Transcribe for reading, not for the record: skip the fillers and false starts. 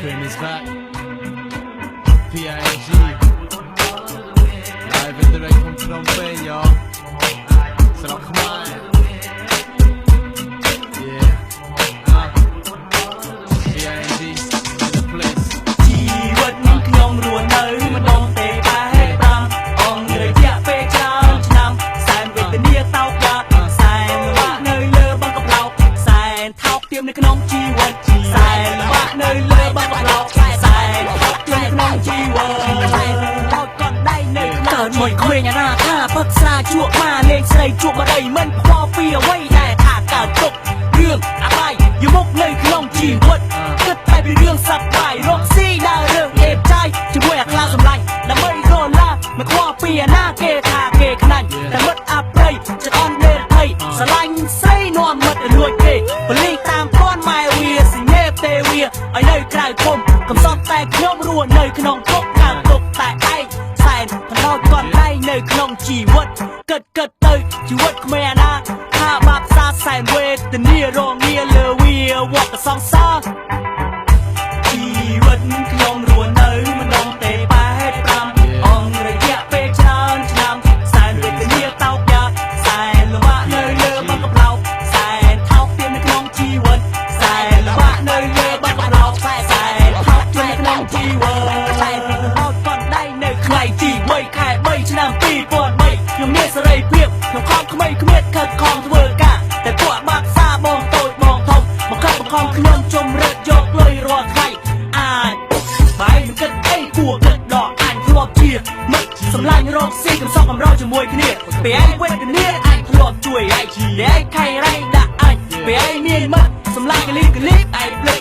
Cream is back. PING. Live and direct from Phnom Penh, y'all. So come on. Yeah. PING in the place. ជីវិតខ្ញុំរស់នៅម្ដងទេតែតាមអងរយៈពេលច្រើនឆ្នាំសែនវេទនាតោកយ៉ាសែនបាក់នៅលើបឹងកប្លោកសែនថោកទាមនៅក្នុងជីវិតសែនបាក់នៅលើបឹងកប្លោកសែនថោកទាមក្នុងជីវិតថោកកត់ដៃនៅកើតមួយក្មេងអាណាថាពឹកស្រាជួបមកលេងស្រីជួបមកដីមិនខ្វល់ពីអ្វីដែលថាកើតទុករឿងអាបាយយមុខនៅក្នុងជីវិតគិតតែពីរឿងសប្បាយរកស៊ីដើររឿងអេបចាយជាមួយអាខ្លាសម្លាញ់ដើម្បីរលាមិនខ្វល់ពីអាណាគេថាគេខ្នាញ់តែមិត្តអាប្រៃចិត្តអន់ដេរភ័យស្រឡាញ់ស្រីនាំមិត្តលួចគេបលីតាមគន់ម៉ែវាសញ្ញេទេវាឲ្យនៅក្រៅភូមិកំសត់តែខ្ញុំរស់នៅក្នុងគុកកើតទុកតែឯងសែនបណ្ដោតកន់ដៃនៅក្នុងជីវិតគិតទៅជីវិតគ្មានអាណាថាបាប់សាសែនវេទនារងាលើវាវត្តសង្សារជីវិតខ្ញុំរស់នៅម្ដងទេ85អងរយៈពេលច្រើនឆ្នាំសែនវេទនាតោកយ៉ាសែនលំបាកនៅលើបឹងកប្លោកសែនថោកទាមនៅក្នុងជីវិតសែនលំបាកនៅលើបឹងកប្លោកសែនថោកទាមនៅក្នុងជីវិតសែនអត់កន់ដៃនៅថ្ងៃទី3ខែ3ឆ្នាំ2003ខ្ញុំមានសេរីភាពខ្ញុំខំក្មេងគ្មានខិតខំធ្វើការតែពួកបាក់សាបងតូចបងធំមកខិតបង្ខំខ្ញុំជំរិតយកលុយរាល់ថ្ងៃអាចបាយមិនគិតអីគួរគិតដកអញធ្លាប់ជាមិត្តសម្លាញ់រកស៊ីកំសក់កំរោជាមួយគ្នាពេលឯងវេទនាអញធ្លាប់ជួយឯងឯងខៃរៃដាក់អញពេលឯងមានមិត្តសម្លាញ់កលីបឯងភ្លេ